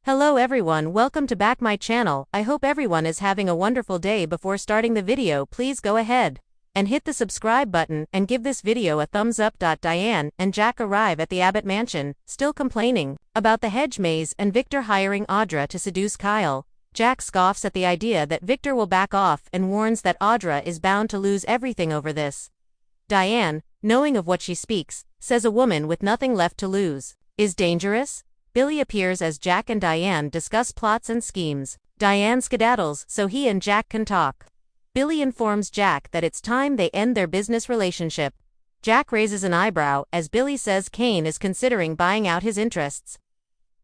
Hello everyone, welcome to back my channel. I hope everyone is having a wonderful day. Before starting the video, please go ahead and hit the subscribe button and give this video a thumbs up. Diane and Jack arrive at the Abbott mansion, still complaining about the hedge maze and Victor hiring Audra to seduce Kyle. Jack scoffs at the idea that Victor will back off and warns that Audra is bound to lose everything over this. Diane, knowing of what she speaks, says a woman with nothing left to lose is dangerous. Billy appears as Jack and Diane discuss plots and schemes. Diane skedaddles so he and Jack can talk. Billy informs Jack that it's time they end their business relationship. Jack raises an eyebrow as Billy says Kane is considering buying out his interests.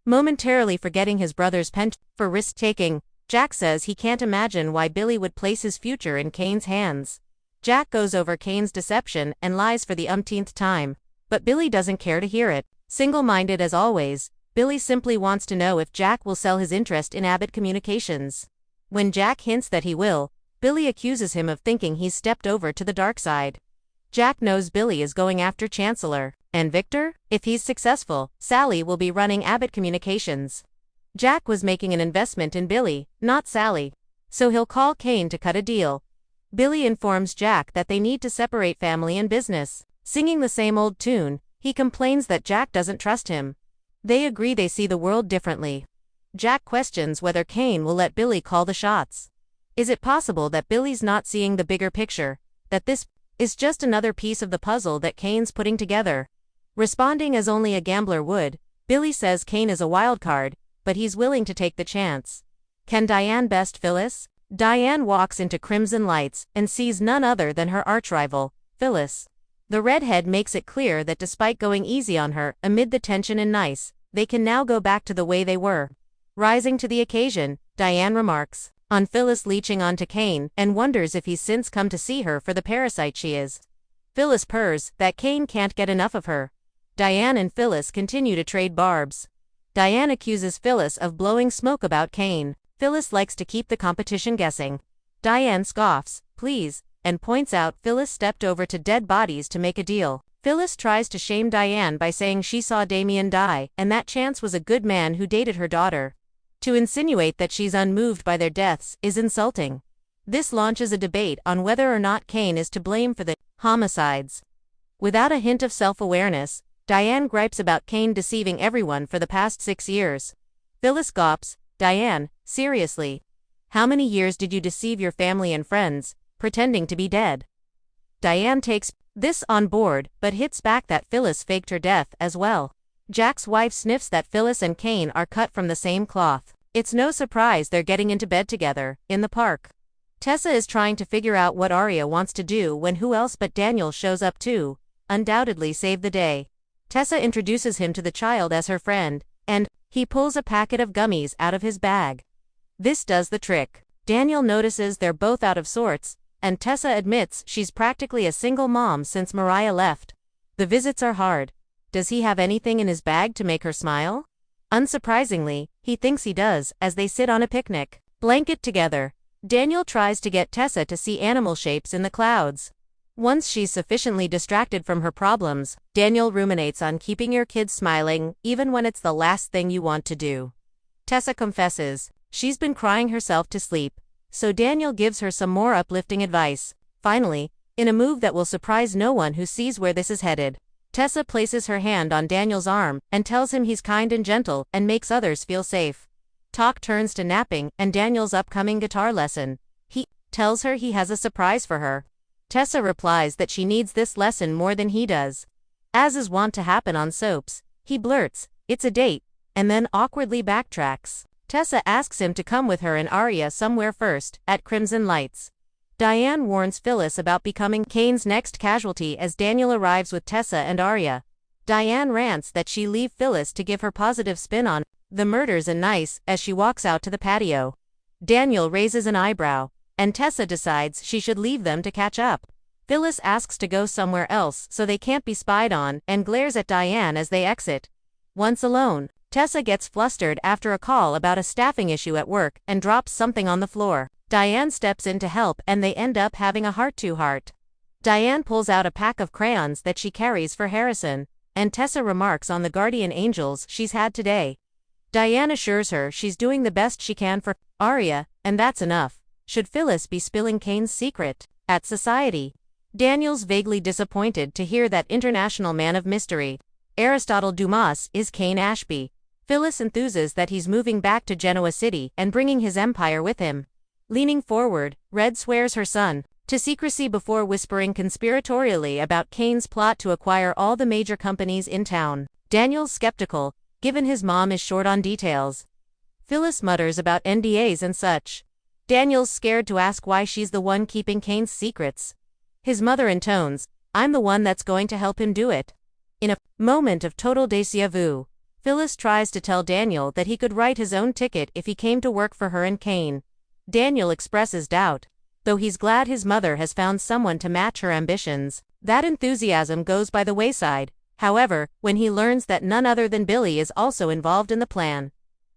Momentarily forgetting his brother's penchant for risk-taking, Jack says he can't imagine why Billy would place his future in Kane's hands. Jack goes over Kane's deception and lies for the umpteenth time, but Billy doesn't care to hear it. Single-minded as always, Billy simply wants to know if Jack will sell his interest in Abbott Communications. When Jack hints that he will, Billy accuses him of thinking he's stepped over to the dark side. Jack knows Billy is going after Chancellor and Victor. If he's successful, Sally will be running Abbott Communications. Jack was making an investment in Billy, not Sally, so he'll call Kane to cut a deal. Billy informs Jack that they need to separate family and business. Singing the same old tune, he complains that Jack doesn't trust him. They agree they see the world differently. Jack questions whether Kane will let Billy call the shots. Is it possible that Billy's not seeing the bigger picture, that this is just another piece of the puzzle that Kane's putting together? Responding as only a gambler would, Billy says Kane is a wild card, but he's willing to take the chance. Can Diane best Phyllis? Diane walks into Crimson Lights and sees none other than her archrival, Phyllis. The redhead makes it clear that despite going easy on her amid the tension and nice, they can now go back to the way they were. Rising to the occasion, Diane remarks on Phyllis leeching onto Kane and wonders if he's since come to see her for the parasite she is. Phyllis purrs that Kane can't get enough of her. Diane and Phyllis continue to trade barbs. Diane accuses Phyllis of blowing smoke about Kane. Phyllis likes to keep the competition guessing. Diane scoffs, please, and points out Phyllis stepped over to dead bodies to make a deal. Phyllis tries to shame Diane by saying she saw Damien die and that Chance was a good man who dated her daughter. To insinuate that she's unmoved by their deaths is insulting. This launches a debate on whether or not Kane is to blame for the homicides. Without a hint of self-awareness, Diane gripes about Kane deceiving everyone for the past 6 years. Phyllis gawps, Diane, seriously? How many years did you deceive your family and friends, pretending to be dead? Diane takes this on board, but hits back that Phyllis faked her death as well. Jack's wife sniffs that Phyllis and Kane are cut from the same cloth. It's no surprise they're getting into bed together, in the park. Tessa is trying to figure out what Arya wants to do when who else but Daniel shows up to, undoubtedly save the day. Tessa introduces him to the child as her friend, and he pulls a packet of gummies out of his bag. This does the trick. Daniel notices they're both out of sorts, and Tessa admits she's practically a single mom since Mariah left. The visits are hard. Does he have anything in his bag to make her smile? Unsurprisingly, he thinks he does, as they sit on a picnic blanket together. Daniel tries to get Tessa to see animal shapes in the clouds. Once she's sufficiently distracted from her problems, Daniel ruminates on keeping your kids smiling, even when it's the last thing you want to do. Tessa confesses she's been crying herself to sleep, so Daniel gives her some more uplifting advice. Finally, in a move that will surprise no one who sees where this is headed, Tessa places her hand on Daniel's arm and tells him he's kind and gentle and makes others feel safe. Talk turns to napping and Daniel's upcoming guitar lesson. He tells her he has a surprise for her. Tessa replies that she needs this lesson more than he does. As is wont to happen on soaps, he blurts, "It's a date," and then awkwardly backtracks. Tessa asks him to come with her and Arya somewhere first, at Crimson Lights. Diane warns Phyllis about becoming Kane's next casualty as Daniel arrives with Tessa and Arya. Diane rants that she leave Phyllis to give her positive spin on the murders and nice as she walks out to the patio. Daniel raises an eyebrow, and Tessa decides she should leave them to catch up. Phyllis asks to go somewhere else so they can't be spied on and glares at Diane as they exit. Once alone, Tessa gets flustered after a call about a staffing issue at work and drops something on the floor. Diane steps in to help and they end up having a heart-to-heart. Diane pulls out a pack of crayons that she carries for Harrison, and Tessa remarks on the guardian angels she's had today. Diane assures her she's doing the best she can for Arya, and that's enough. Should Phyllis be spilling Kane's secret at society? Daniel's vaguely disappointed to hear that international man of mystery, Aristotle Dumas, is Kane Ashby. Phyllis enthuses that he's moving back to Genoa City and bringing his empire with him. Leaning forward, Red swears her son to secrecy before whispering conspiratorially about Kane's plot to acquire all the major companies in town. Daniel's skeptical, given his mom is short on details. Phyllis mutters about NDAs and such. Daniel's scared to ask why she's the one keeping Kane's secrets. His mother intones, "I'm the one that's going to help him do it." In a moment of total déjà vu, Phyllis tries to tell Daniel that he could write his own ticket if he came to work for her and Kane. Daniel expresses doubt. Though he's glad his mother has found someone to match her ambitions, that enthusiasm goes by the wayside, however, when he learns that none other than Billy is also involved in the plan.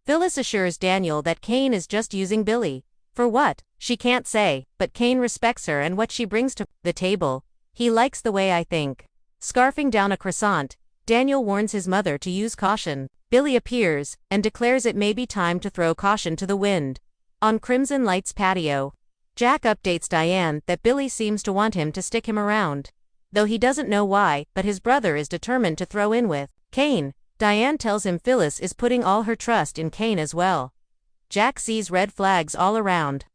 Phyllis assures Daniel that Kane is just using Billy. For what? She can't say, but Kane respects her and what she brings to the table. He likes the way I think. Scarfing down a croissant, Daniel warns his mother to use caution. Billy appears, and declares it may be time to throw caution to the wind. On Crimson Light's patio, Jack updates Diane that Billy seems to want him to stick him around. Though he doesn't know why, but his brother is determined to throw in with Kane. Diane tells him Phyllis is putting all her trust in Kane as well. Jack sees red flags all around.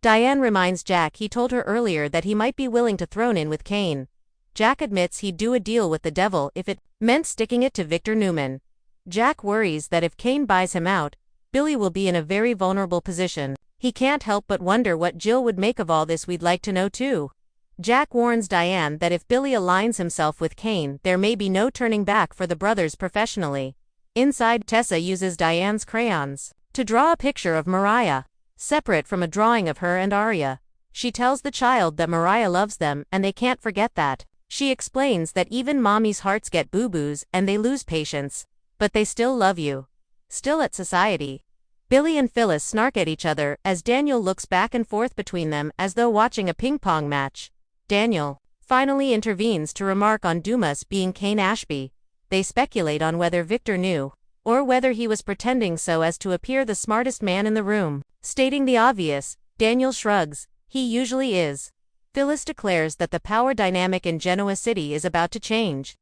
Diane reminds Jack he told her earlier that he might be willing to throw in with Kane. Jack admits he'd do a deal with the devil if it meant sticking it to Victor Newman. Jack worries that if Kane buys him out, Billy will be in a very vulnerable position. He can't help but wonder what Jill would make of all this. We'd like to know too. Jack warns Diane that if Billy aligns himself with Kane, there may be no turning back for the brothers professionally. Inside, Tessa uses Diane's crayons to draw a picture of Mariah, separate from a drawing of her and Arya. She tells the child that Mariah loves them and they can't forget that. She explains that even mommy's hearts get boo-boos and they lose patience, but they still love you. Still at society. Billy and Phyllis snark at each other as Daniel looks back and forth between them as though watching a ping-pong match. Daniel finally intervenes to remark on Dumas being Kane Ashby. They speculate on whether Victor knew, or whether he was pretending so as to appear the smartest man in the room. Stating the obvious, Daniel shrugs. He usually is. Phyllis declares that the power dynamic in Genoa City is about to change.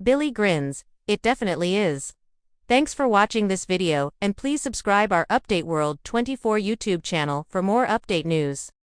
Billy grins. It definitely is. Thanks for watching this video, and please subscribe our Update World 24 YouTube channel for more update news.